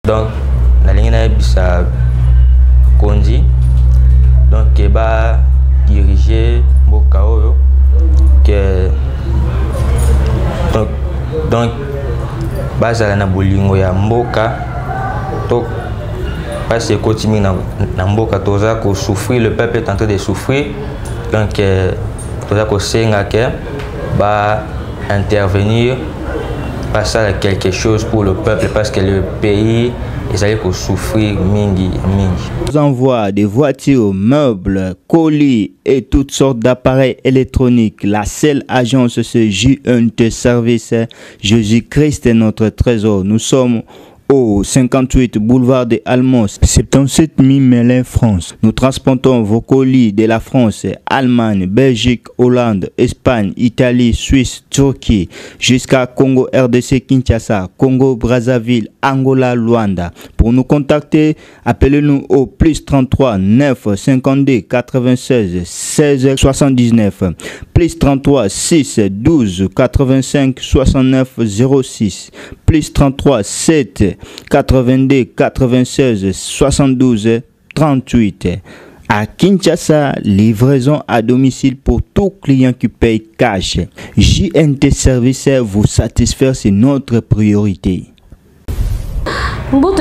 Donc nalingi na bisa kondi donc ba diriger mboka oyo que donc bazala na bolingo ya mboka to parce que continue na mboka toza ko souffrir, le peuple est en train de souffrir, donc toza ko senga que ba intervenir, passer quelque chose pour le peuple parce que le pays ils allaient souffrir mingi. Nous envoie des voitures, meubles, colis et toutes sortes d'appareils électroniques. La seule agence c'est JNT Service. Jésus-Christ est notre trésor. Nous sommes au 58 boulevard des Almos, 77 000 Melun, France. Nous transportons vos colis de la France, Allemagne, Belgique, Hollande, Espagne, Italie, Suisse, Turquie, jusqu'à Congo, RDC, Kinshasa, Congo, Brazzaville, Angola, Luanda. Pour nous contacter, appelez-nous au plus 33 9 52 96 16 79, plus 33 6 12 85 69 06, plus 33 7 82 96 72 38. À Kinshasa, livraison à domicile pour tout client qui paye cash. JNT Service vous satisfaire, c'est notre priorité.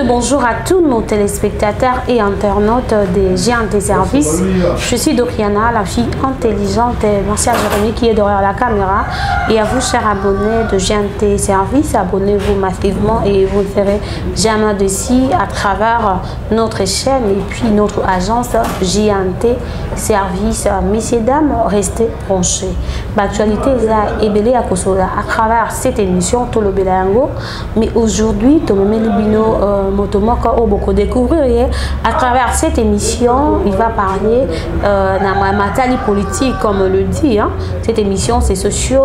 Bonjour à tous nos téléspectateurs et internautes des GNT Services. Je suis Doriana, la fille intelligente. Merci à Jérémy qui est derrière la caméra. Et à vous, chers abonnés de GNT Services, abonnez-vous massivement et vous ne serez jamais déçus à travers notre chaîne et puis notre agence GNT Services. Messieurs, dames, restez branchés. L'actualité est ébellée à Kosola à travers cette émission, tout le Bélango. Mais aujourd'hui, Tomé Libino Motomoka au beaucoup découvrir à travers cette émission. Il va parler de matali politique, comme on le dit. Cette émission c'est socio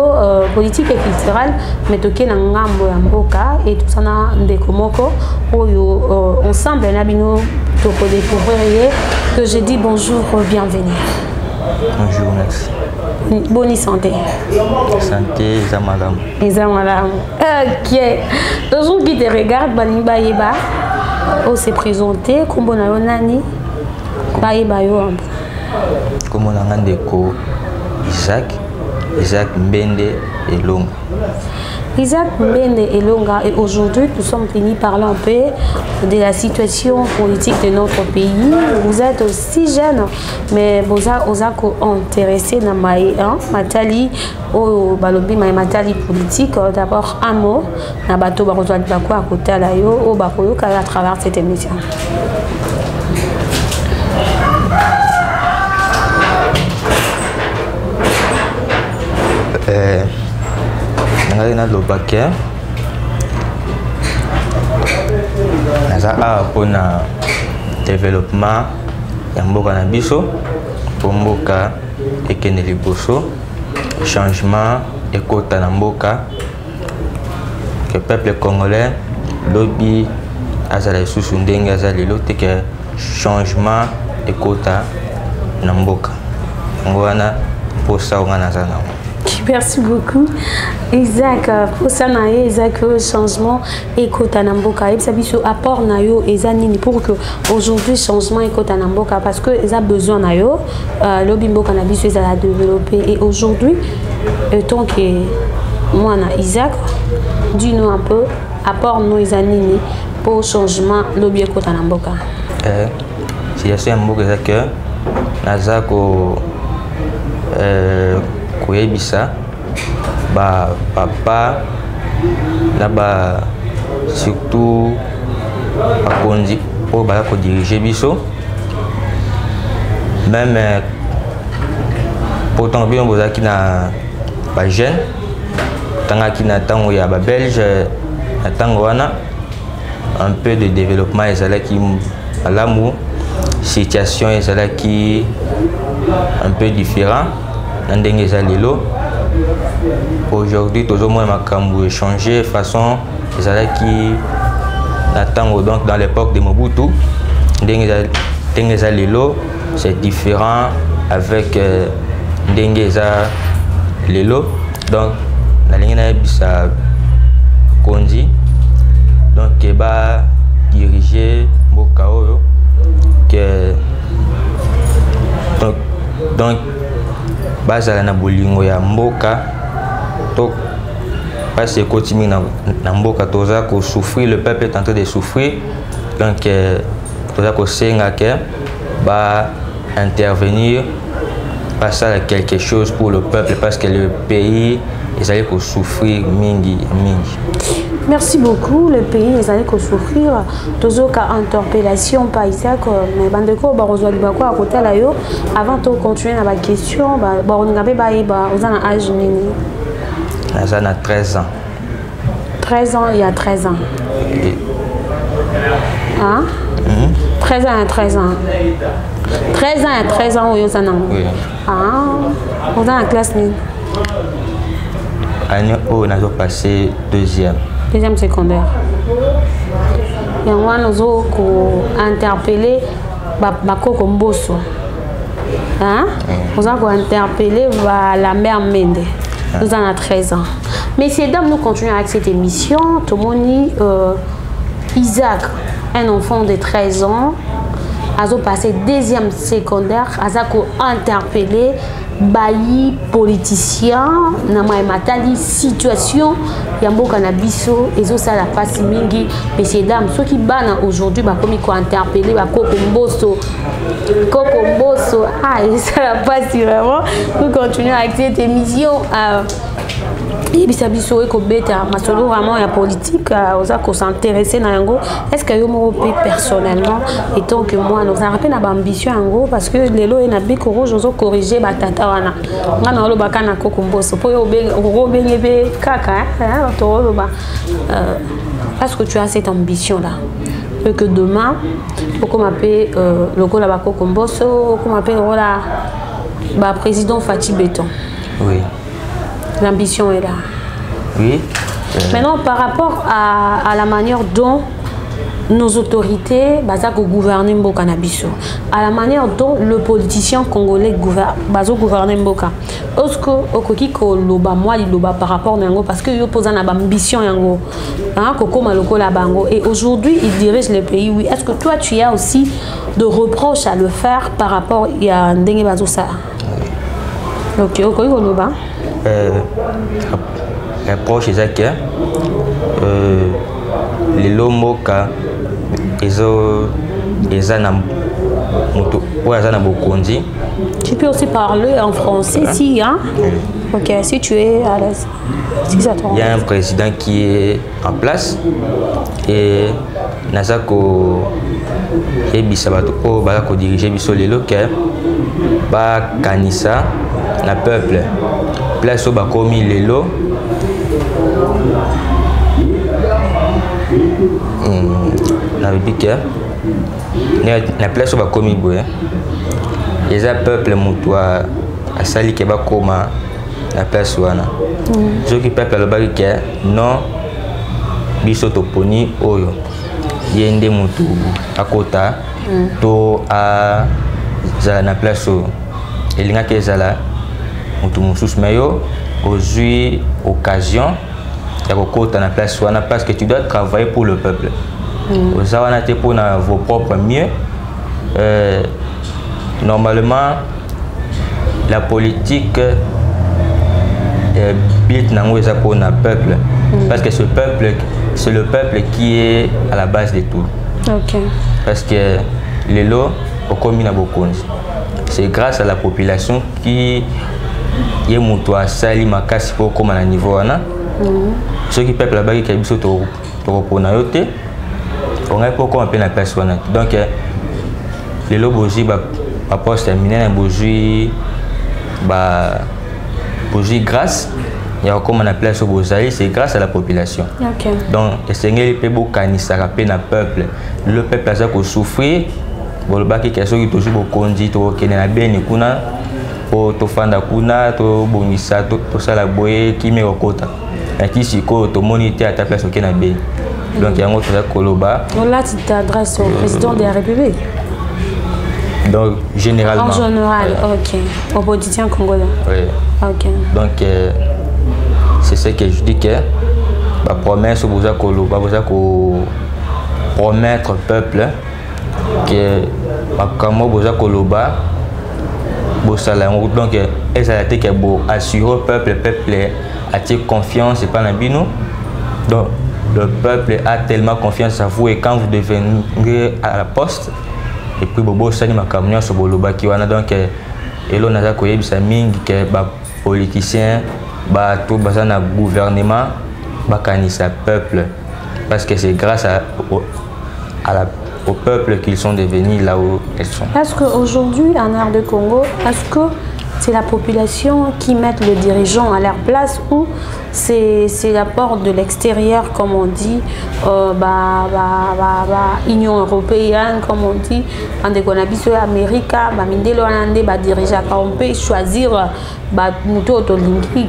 politique et culturelle, mais toké na ngambo ya mboka et tout ça na ndekomoko ensemble na bino toko découvrir que je dis bonjour, bienvenue. Bonjour, merci. Bonne santé. Santé, Zamalam. Zamalam. Ok. Les gens qui te regardent, Balimba Yeba, on s'est présenté, comme on a nani, Baïba Yoam. Comme on a Ndeko, Isaac Mbende et Longa. Isaac Mbende et Longa, et aujourd'hui nous sommes venus parler un peu de la situation politique de notre pays. Vous êtes aussi jeune, mais vous êtes intéressé dans matali au balobi matali politique. D'abord un mot, na bato ba kozwa bako à côté la yo au bakoyo à travers cette émission. Na lobake naza pour na développement ya mboka na biso pour mboka ekende liboso changement ekota na mboka que peuple congolais lobi azala susu ndenge azali lote que changement ekota na mboka ngwana pour ça on a zana. Merci beaucoup. Isaac, pour ça, Isaac, changement écoute Namboka. Et ça dit sur apport nayo et zanini pour que aujourd'hui changement écoute Namboka parce que ils ont besoin nayo. L'obimbo cannabis ils a développé et aujourd'hui tant que moi na Isaac, dis-nous un peu apport nous zanini pour changement l'obie écoute Namboka. Si je suis un mot que Nazako koyebisa ba papa na ba surtout bakonzi pour ba ko diriger biso même pourtant bien bozaki na ba jeune tanga ki na tango ya ba belge na tango wana un peu de développement ezalaki malamu situation ezalaki un peu différent. Aujourd'hui, tout le monde a changé façon qui donc dans l'époque de Mobutu, c'est différent avec Ndengeza Lelo. Donc, la ligne est Kondi, donc qui va diriger donc bazala na bolingo ya mboka to parce que continue na mboka toza ko souffrir, le peuple est en train de souffrir, donc toza ko senga ke ba intervenir passer à quelque chose pour le peuple parce que le pays ils allaient souffrir mingi. Merci beaucoup. Le pays ils allaient souffrir. Toujours qu'à interpellation par Isaac, mais bandeko ba rejoindre bako à côté là yo avant de continuer na ba question ba on ngabé ba aux an âge nini. Ça a 13 ans. 13 ans, il y a 13 ans. Oui. Hein? 13 ans, 13 ans. 13 ans, 13 ans, oui. Ah, on a en classe ni. Année où on a passé deuxième. Deuxième secondaire. Et on a interpellé Bakoko Mbosso. Hein? On a interpellé la mère Mende. Nous en a 13 ans. Messieurs, dames, nous continuons avec cette émission. Tomoni Isaac, un enfant de 13 ans, a passé deuxième secondaire, a interpellé bailli politicien, nama matali situation yamboka na biso ezo sala pasi mingi. Messieurs, dames, ceux qui bana aujourd'hui ba komi ko interpeller ba Koko Mbosso. Ah, et ça la passe vraiment. Nous continuons avec cette émission. Et puis ça biso eko beta masolo vraiment ya politique oza ko s'intéresser na yango. Est-ce que yo mo personnellement étant que moi nous a rappelé na ambition yango parce que lelo e na biko rouge ozo corriger ba tata wana ngana lo bakana Koko Mbosso po yo benye be kaka to lo ba parce que tu as cette ambition là que demain pourquoi m'appeler logo la Koko Mbosso comment m'appeler la ba président Fati Béton. Oui. L'ambition est là. Oui. Maintenant, par rapport à la manière dont nos autorités gouvernent Mboka Nabiso, à la manière dont le politicien congolais gouverne Mboka, est-ce que Okoki ko loba moi loba par rapport à Nango parce que yo pose une ambition yango, hein, Koko Maloko la bango et aujourd'hui il dirige le pays. Oui, est-ce que toi tu as aussi de reproches à le faire par rapport à Ndenge Bazo ça? Ok, Okoki ko loba. Reproche c'est que les lomoka tu peux aussi parler en français si hein? Ok, si tu es à l'aise. Si ça il y a un président qui est en place et Nazako et Bisabato Balako diriger biso lelo ke ba kanisa na peuple place au bakomi lelo na bibike na place au bakomi boye les peuple mutua asali ke bakoma na place wana ceux qui peuple alobaki ke non biso toponi oyo yende mutu akota to a zala na place oyo elingaki ezala mutu mosusu mais yo ozwi occasion ya kokota na place wana parce que tu dois travailler pour le peuple oza wana te pour na vos propres mieux. Normalement la politique bit nango eza pour na peuple parce que ce peuple c'est le peuple qui est à la base de tout. Okay. Parce que lelo okomi na bokonzi c'est grâce à la population qui est mutu asali makasi po koma na niveau wana ceux qui peuple là-bas qui biso to repona yo te on a pourquoi on peut na place wana donc lelo boji ba poste terminé na boji grâce il y a comme na place bozali c'est grâce à la population. Okay. Donc esengeli pe bokanisa rapé na peuple le peuple a ko souffrir bolobaki ke soki toujours bokonzi to kene na beni kuna po to fanda kuna to bongisa to sala boye kimi okota na kisi ko to moniter à ta place au na beni donc yango to koloba là tu t'adresses au président de la République. Donc généralement en général OK au politicien congolais. Oui. OK. Donc c'est ce que je dis que la promesse boza koloba boza ko promettre peuple que comment boza koloba Donc, elles ont été assurées au peuple, le peuple a confiance et pas dans bino. Donc, le peuple a tellement confiance à vous et quand vous deviendrez à la poste, et puis bobo sani makamnya so boloba ki wana donc elo naza koyebisa mingi ke ba politiciens ba tout bazana gouvernement ba kanisa peuple parce que c'est grâce au peuple qu'ils sont devenus là où ils sont. Est-ce qu'aujourd'hui en RD Congo, est-ce que c'est la population qui met le dirigeant à leur place ou c'est l'apport de l'extérieur, comme on dit, Union européenne, comme on dit, en déconnabiso Amérique, on peut choisir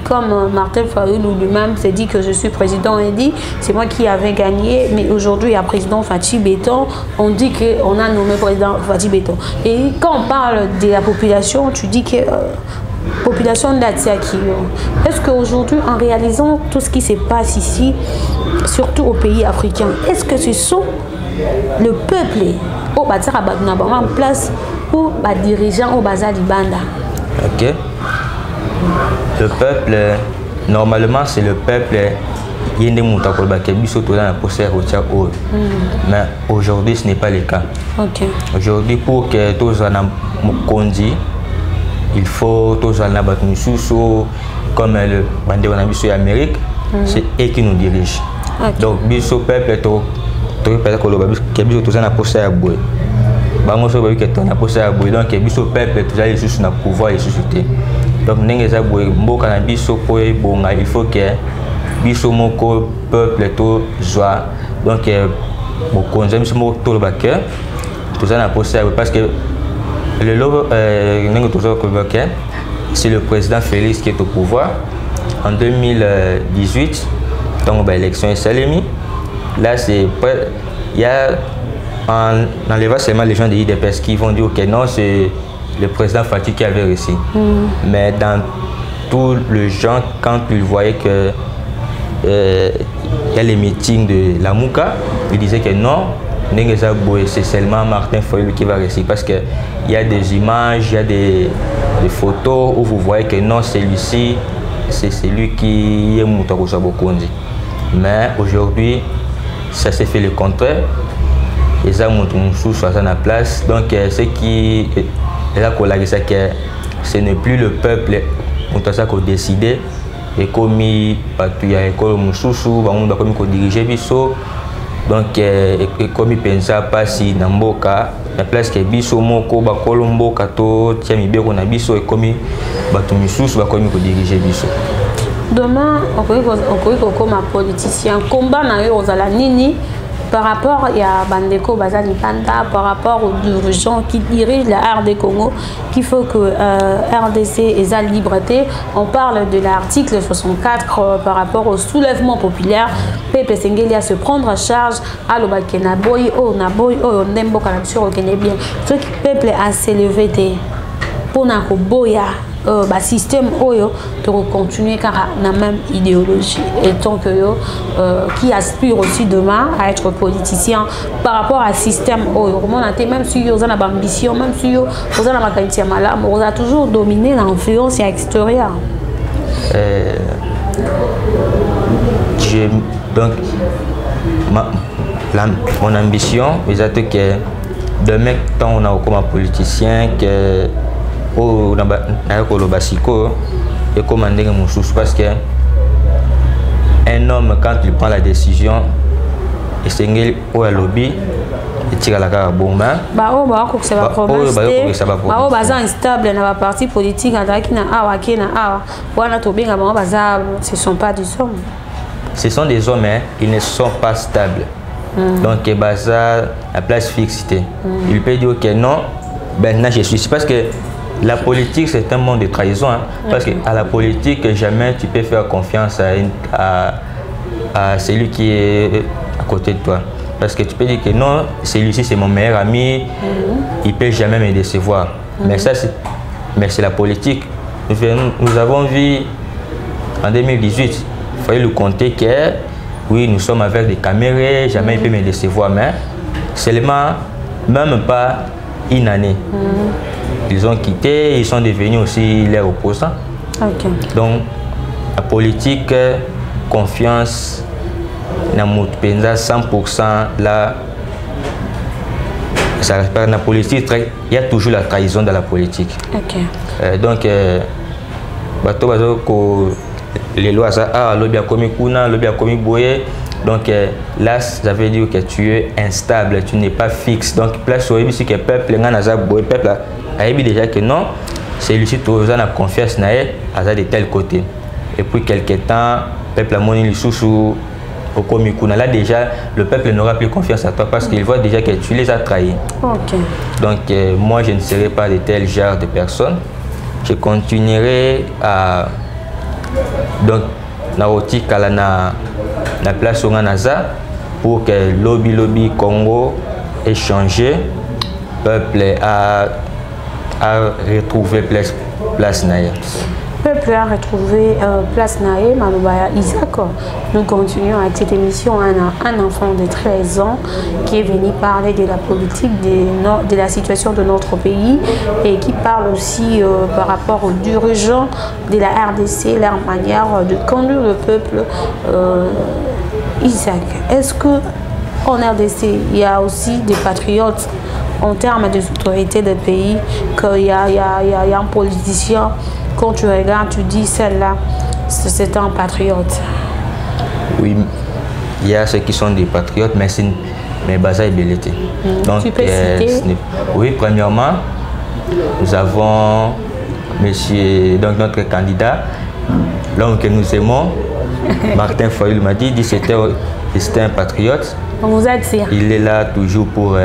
comme Martin Fayulu lui-même s'est dit que je suis président et dit c'est moi qui avais gagné, mais aujourd'hui il y a président Fathi Beton, on dit qu'on a nommé président Fathi Beton. Et quand on parle de la population, tu dis que population d'Atiaki. Est-ce qu'aujourd'hui, en réalisant tout ce qui se passe ici, surtout aux pays africains, est-ce que ce sont le peuple au Bazar en place ou les dirigeants au Bazar Libanda? Ok. Le peuple, normalement, c'est le peuple. Il y a des gens mais aujourd'hui, ce n'est pas le cas. Okay. Aujourd'hui, pour que tous les gens il faut tous les comme le bandé en Amérique, c'est eux qui nous dirigent. Okay. Donc, biso peuple que biso tous na posé à boue. Bango so que ton na posé à boue. Donc biso peuple tous les sous na pouvoir et susciter. Donc n'engeza boue mboka na biso po bonga il faut que biso moko peuple to joie. Donc bon konzem biso moko to le backer tous na posé à boue parce que le lobo c'est le président Félix qui est au pouvoir. En 2018, donc l'élection est salémie. Là, c'est il y a en enlevant seulement les gens de l'IDPS qui vont dire que non, c'est le président Fathi qui avait réussi. Mais dans tous les gens, quand ils voyaient que il y a les meetings de la Mouka, ils disaient que non, c'est seulement Martin Fayulu qui va réussir parce qu'il y a des images, il y a des photos où vous voyez que non, celui-ci, c'est celui qui est Moutarousa Bokondi. Mais aujourd'hui, ça s'est fait le contraire. Et ça, Moutounsou soit à la place. Donc, ce qui est là, c'est que ce n'est plus le peuple qui a décidé. Et comme il y a école Moussoussou, il diriger Bisso. Donc, comme il pense pas si dans Mboka, la place que Bisso Moko, Bakolombo, Kato, Tiamibeko na Bisso, et comme Batumissous, comme il diriger Bisso. Demain, on peut comme un politicien, combat na yo la nini par rapport à Bandeko Bazali Panda, par rapport aux gens qui dirigent la RD Congo, qu'il faut que RDC et sa liberté. On parle de l'article 64 par rapport au soulèvement populaire. Pepe Sengeli à se prendre en charge à l'Obakena Boy, oh Naboy, oh Nembo Kanapsur, ok, bien. Ce qui peuple a s'élevé pour Nako Boya. Système oyo de continuer car la même idéologie et tant que qui aspire aussi demain à être politicien par rapport à système oyo on a même si vous avez ambition même si vous avez la qualité malade on a toujours dominé l'influence extérieure. Donc mon ambition c'est que demain tant on a comme un politicien que au Basiko et commander mon source parce que un homme quand il prend la décision et c'est au lobby il tire la cara bombe c'est la promesse instable dans la partie politique ce sont pas des hommes, ce sont des hommes mais ils ne sont pas stables. Donc baza la place fixité il peut dire que non maintenant je suis parce que la politique, c'est un monde de trahison. Hein, parce qu'à la politique, jamais tu peux faire confiance à celui qui est à côté de toi. Parce que tu peux dire que non, celui-ci c'est mon meilleur ami, il ne peut jamais me décevoir. Mais ça, c'est la politique. Nous avons vu en 2018, il fallait le compter que oui, nous sommes avec des caméras, jamais il peut me décevoir. Mais seulement, même pas une année. Ils ont quitté, ils sont devenus aussi les opposants. Donc, la politique, confiance, dans 100% là, ça respecte la politique. Il y a toujours la trahison dans la politique. Donc, les lois, lobby a commis kuna, lobby a commis boye. Donc là, ça veut dire que tu es instable, tu n'es pas fixe. Donc, place où il que le peuple, le peuple a dit déjà que non, celui-ci, tu as confiance à de tel côté. Et puis, quelques temps, le peuple a monté les sous au Komikuna. Là, déjà, le peuple n'aura plus confiance à toi parce qu'il voit déjà que tu les as trahis. Donc, moi, je ne serai pas de tel genre de personne. Je continuerai à. Donc, la place où on a pour que lobby Congo ait changé, le peuple a retrouvé place naïe. Le peuple a retrouvé place naïe, Malobaya Isaac. Nous continuons avec cette émission. Un enfant de 13 ans qui est venu parler de la politique, de la situation de notre pays et qui parle aussi par rapport aux dirigeants de la RDC, leur manière de conduire le peuple. Isaac, est-ce qu'en RDC, il y a aussi des patriotes en termes des autorités du pays, qu'il y a un politicien, quand tu regardes, tu dis celle-là, c'est un patriote? Oui, il y a ceux qui sont des patriotes, mais Baza est belleté. Donc, tu peux citer? Oui, premièrement, nous avons donc notre candidat, l'homme que nous aimons, Martin Fayulu m'a dit c'était un patriote. On vous attire. Il est là toujours pour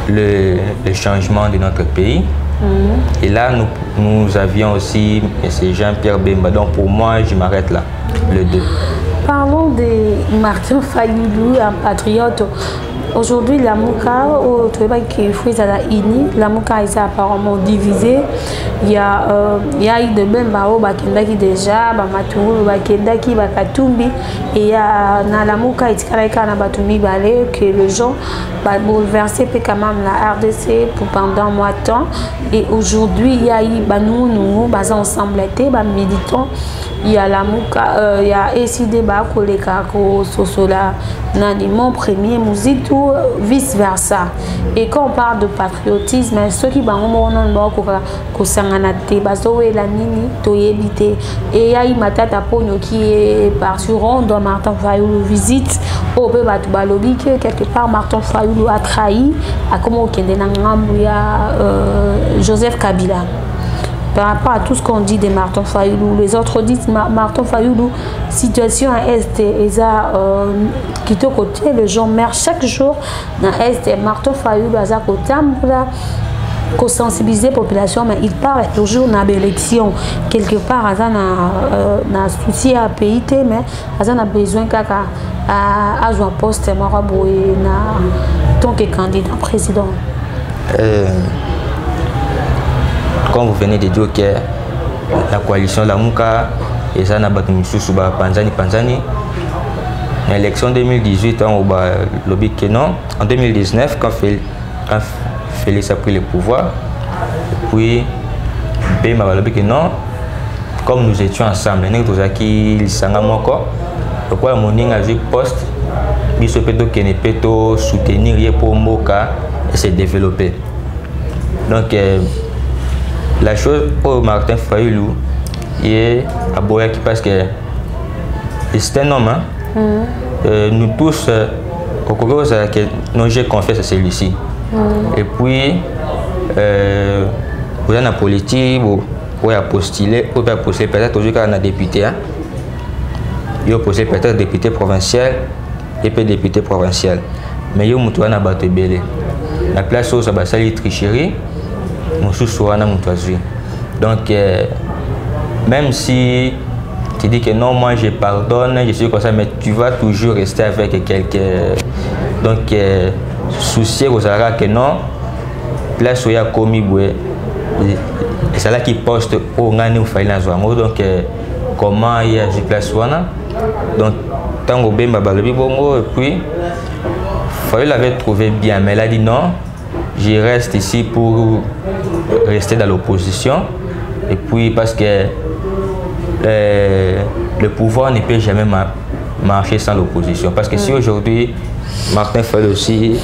le changement de notre pays. Et là, nous avions aussi M. Jean-Pierre Bemba. Donc pour moi, je m'arrête là, le 2. Parlons de Martin Fayulu, un patriote. Aujourd'hui, la Mouka, au travail qui est à la INI, la Mouka est apparemment divisée. Il y a eu de Bemba, Bakendaki déjà, Bamatourou, Bakendaki, Bakatumbi. Et il y a la Mouka et Tikareka Nabatumi Balé, que les gens bouleversé quand même la RDC pendant un mois de temps. Et aujourd'hui, il y a eu nous ensemble, militants. Il y a la Mouka, il y a ECD, Kolekako, Sosola, mon premier musique, tout vice versa. Et quand on parle de patriotisme, ceux qui et il y a eu Matata Pogno qui est parti rendre Martin Fayulu visite au peu Balobi que quelque part Martin Fayulu a trahi à comment Joseph Kabila. Par rapport à tout ce qu'on dit de Martin Fayulu, les autres disent Martin Fayulu, situation à Est, qui est côté, les gens meurent chaque jour dans Est. Martin Fayulu, à côté, pour sensibiliser la population, mais il parle toujours dans l'élection. Quelque part, il y a un souci à pays, mais il a besoin à un poste en tant que candidat président. Quand vous venez de dire que la coalition La Mouka et ça n'a pas de Panzani, l'élection 2018, on a lobby que non. En 2019, quand Félix a pris le pouvoir, puis Bemba a lobby que non, comme nous étions ensemble, nous avons acquis le Sangamoko, pourquoi mon a vu poste, il se peut soutenir pour Moka et se développer. Donc, la chose pour Martin Fayulu est à Boyaki parce que c'est un homme. Nous tous, au Congo, nous j'ai confiance à celui-ci. Et puis, vous avez la politique, vous pouvez postuler peut-être aujourd'hui quand on a député. Il a postulé peut-être député provincial et puis député provincial. Mais il y a un bateau belé. La place où ça va salir tricherie. Donc, même si tu dis que non, moi je pardonne, je suis comme ça, mais tu vas toujours rester avec quelqu'un. Donc, soucier aux Arabes que non, place où il y a commis, c'est là qui poste au Gani ou Faïla Zouamo. Donc, comment il y a une place où donc, tant que Bemba Balobi Bongo, et puis, Fayulu l'avait trouvé bien, mais elle a dit non. je reste ici pour rester dans l'opposition. Et puis parce que le pouvoir ne peut jamais marcher sans l'opposition. Parce que si aujourd'hui, Martin Fayulu aussi,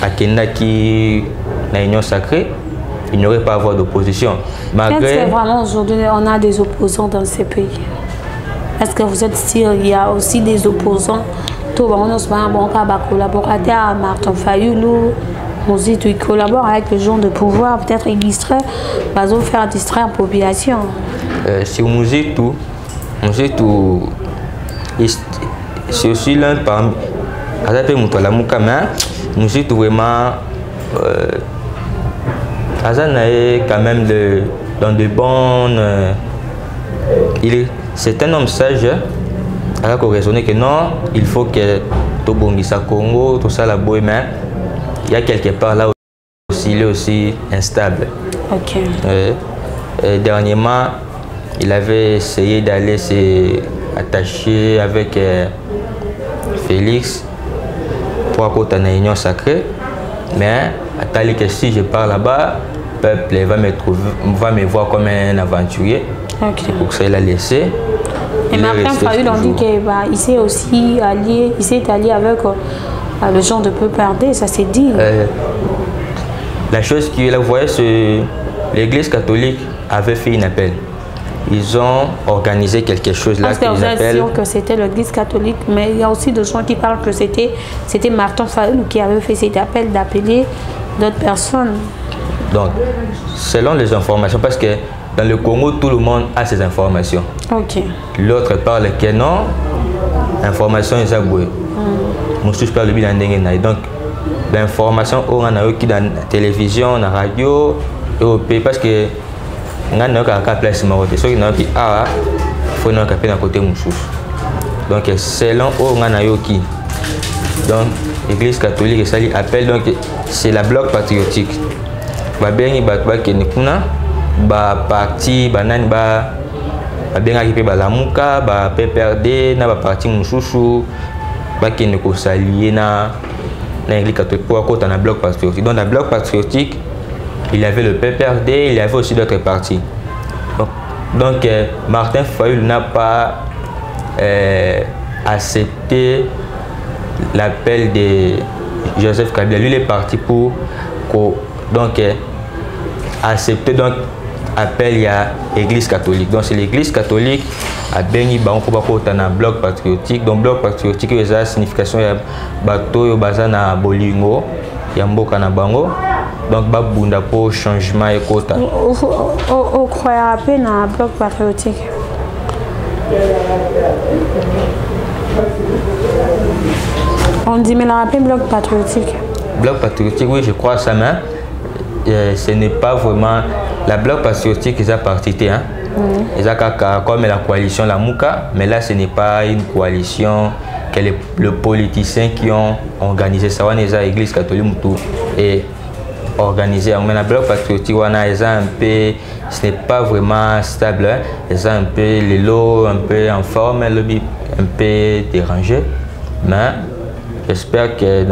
à Kendaki, dans l'Union sacrée, il n'y aurait pas à avoir d'opposition. Est-ce que vraiment aujourd'hui on a des opposants dans ces pays? Est-ce que vous êtes sûr qu'il y a aussi des opposants? Tout le monde collaborateur Martin Fayulu, il collabore avec les gens de pouvoir, peut-être ils distraient, faire distraire la population. Si vous c'est aussi l'un parmi vraiment quand même dans de bonnes c'est un homme sage alors qu'on raisonnait que non, il faut que tout Bongisa Congo, tout ça la boue, mais il y a quelque part là aussi, il est aussi instable. Ok. Dernièrement, il avait essayé d'aller s'attacher avec Félix pour apporter une union sacrée, mais à que si je pars là-bas, le peuple va me voir comme un aventurier. Okay. C'est pour ça qu'il a laissé. Et Martin Fayulu, on dit qu'il s'est aussi allié, avec le genre de peuple ardé, ça s'est dit. La chose qu'il a voyé, c'est l'Église catholique avait fait un appel. Ils ont organisé quelque chose là. Parce que vous êtes sûr que c'était l'Église catholique, mais il y a aussi des gens qui parlent que c'était Martin Fayulu qui avait fait cet appel d'appeler d'autres personnes. Donc, selon les informations, parce que dans le Congo, tout le monde a ces informations. Ok. L'autre parle que non, information est abouée. Moi, je parle de l'indénié. Donc, l'information, on a eu dans la télévision, dans la radio, et au pays, parce que on a eu un place marocain. Ceux qui ont dit ah, il faut nous caper d'un côté moussous. Donc, selon on a eu qui. Donc, l'Église catholique, ça lui appelle. Donc, c'est la bloc patriotique. Babeni batba kenikuna. Ba parti banani ba benga ki pe ba lamuka ba PPRD na ba parti mususu ba kene ko s'allier na l'église catholique pour côté dans bloc patriotique. Dans le bloc patriotique, il y avait le PPRD, il y avait aussi d'autres partis. Donc Martin Fayulu n'a pas accepté l'appel de Joseph Kabila. Lui il est parti pour donc accepter donc appel il y a l'église catholique. Donc c'est l'église catholique a béni banco dans un bloc patriotique. Donc bloc patriotique il y a la signification ya bato yo bazana bolingo ya mboka na bango. Donc babunda pour changement et quota. Vous croyez à peine un bloc patriotique? On dit mais la rappel bloc patriotique. Bloc patriotique oui je crois ça mais ce n'est pas vraiment la bloc patriotique ils ont participé hein. Ils ont comme la coalition la Mouka, mais là ce n'est pas une coalition que les politiciens qui ont organisé ça on est à l'église catholique et organisé mais la bloc patriotique on a un peu ce n'est pas vraiment stable hein. Ils ont un peu les lots un peu en forme un peu dérangé mais j'espère que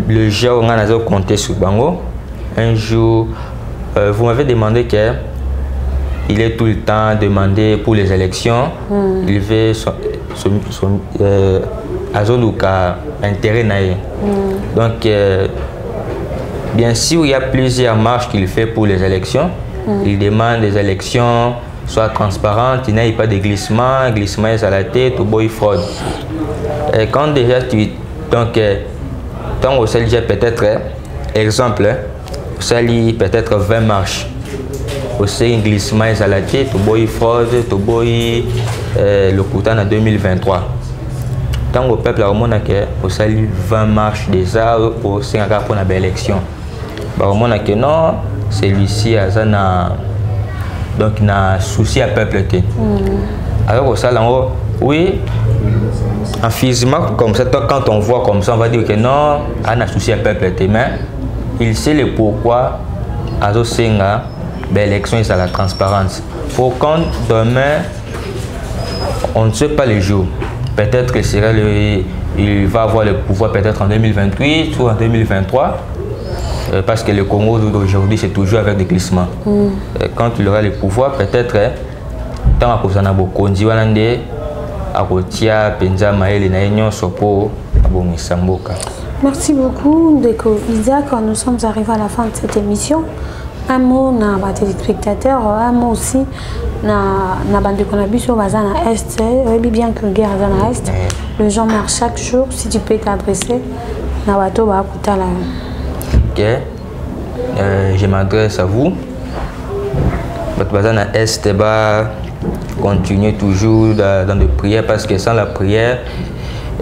le jeu on a compté sur Bango. Un jour, vous m'avez demandé qu'il est tout le temps demandé pour les élections. Il veut son intérêt. Donc, bien sûr, il y a plusieurs marches qu'il fait pour les élections. Il demande des élections soient transparentes, il n'y a pas de glissement est à la tête ou boy fraude. Et quand déjà tu... Donc, tant au sel, j'ai peut-être, exemple, peut-être 20 marches. Aussi un glissement à la tête, tu bois fraude, tu bois le coutan en 2023. Tant au peuple, on a que 20 marches déjà pour 5 ans pour une élection. On a que non, celui-ci a donc un souci à peuple. Alors au salon, oui, en physiquement comme ça, quand on voit comme ça, on va dire que non, on a un souci à peuple. Mais il sait le pourquoi à l'élection est à la transparence. Pour quand demain, on ne sait pas les jours. Peut-être que il va avoir le pouvoir peut-être en 2028 ou en 2023. parce que le Congo d'aujourd'hui, c'est toujours avec des glissements. Quand il aura le pouvoir, peut-être, tant à cause de Bokondi, merci beaucoup, Ndeko Isaac. Nous sommes arrivés à la fin de cette émission. Un mot na ba téléspectateurs, un mot aussi na bande de Konabiso Bazana Est. Oui, bien que guerre Bazana Est, les gens marchent chaque jour. Si tu peux t'adresser, na bato ba kutala. Ok, je m'adresse à vous. Bazana Est ba continuer toujours dans des prières parce que sans la prière,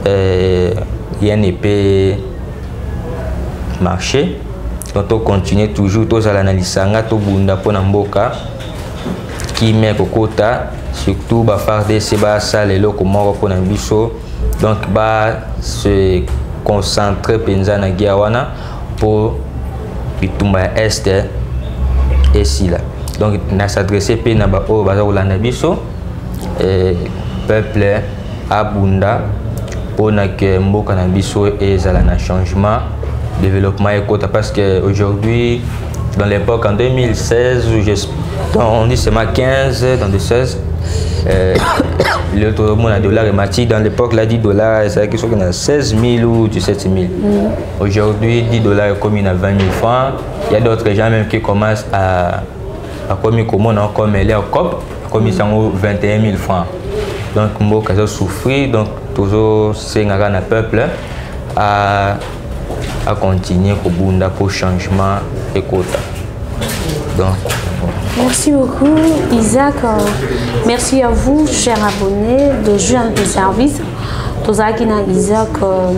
rien ne peut marcher. Donc, on continue toujours, tous à l'analyse, tout bunda pour Namboka, qui met au quota, surtout faire des sébas, les locaux morts pour Nambiso. Donc, se concentrer na Giawana pour Bitumba Est et si là. Donc, on s'adresser à Nabiso, peuple à Bunda, pour que Mboka Nabiso et un changement. Développement écoute parce qu'aujourd'hui, dans l'époque en 2016, on dit seulement 15, dans 2016, le dollar est mati. Dans l'époque, là, 10 $, c'est quelque chose qui a 16 000 ou 17 000. Aujourd'hui, 10 $ est commis à 20 000 francs. Il y a d'autres gens même qui commencent à commis comme on a comme les COP, commis à 21 000 francs. Donc, moi, quand je souffre, donc toujours c'est un peuple à continuer au Bunda pour changement et quota. Donc, merci beaucoup Isaac. Merci à vous, chers abonnés de Jeunes de Service. Tozaki na Isaac,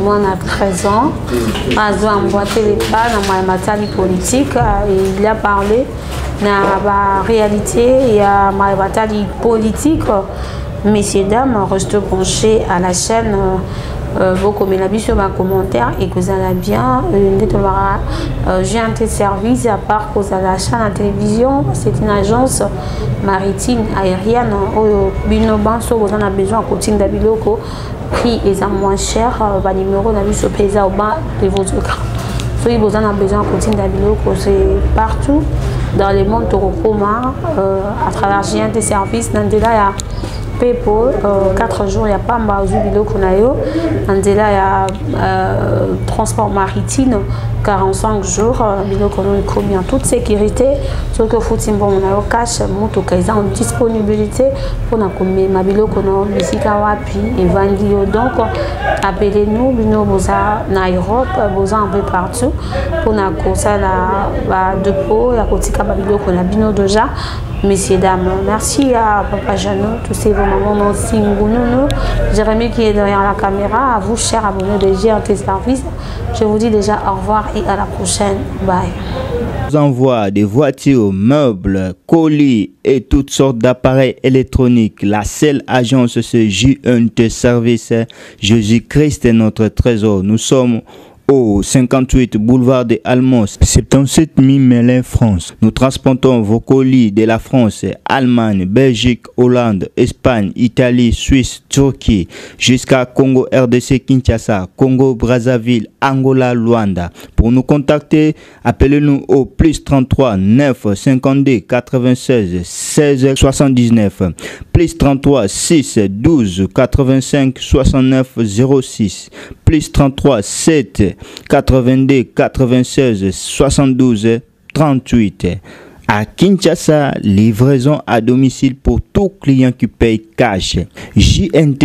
moi on a 13 ans. Azo emboîté les pas dans ma bataille politique. Il a parlé de la réalité et à ma bataille politique. Messieurs, dames, restez branchés à la chaîne. Vous commentez sur ma commentaire et que vous allez bien. J'ai un tel service à part que vous avez la chaîne à télévision. C'est une agence maritime aérienne. Binobanso, vous en avez besoin de coaching d'Abiloko. Prix est moins cher. Le numéro d'Abiso Pesa au bas de vos écrans. Si vous en avez besoin de coaching d'Abiloko, c'est partout dans le monde à travers j'ai un tel service. Pour 4 jours, il n'y a pas de Konayo. Il y a transport maritime, 45 jours, en toute sécurité. Ce que faut dire, on a cash, en disponibilité pour la donc, appelez-nous, nous en Europe, vous en un peu partout pour la dépôt, la Kotika Babilo déjà. Messieurs, dames, merci à Papa Jeannot, tous ces mamans aussi, Jérémy qui est derrière la caméra, à vous, chers abonnés de GRT Service. Je vous dis déjà au revoir et à la prochaine. Bye. Nous envoie des voitures, meubles, colis et toutes sortes d'appareils électroniques. La seule agence, c'est JNT Service. Jésus-Christ est notre trésor. Nous sommes au 58 boulevard des Almos, 77 000 Melun, France. Nous transportons vos colis de la France, Allemagne, Belgique, Hollande, Espagne, Italie, Suisse, Turquie, jusqu'à Congo, RDC, Kinshasa, Congo, Brazzaville, Angola, Luanda. Pour nous contacter, appelez-nous au plus 33 9 52 96 16 79, plus 33 6 12 85 69 06, plus 33 7 82 96 72 38. À Kinshasa, livraison à domicile pour tout client qui paye cash. JNT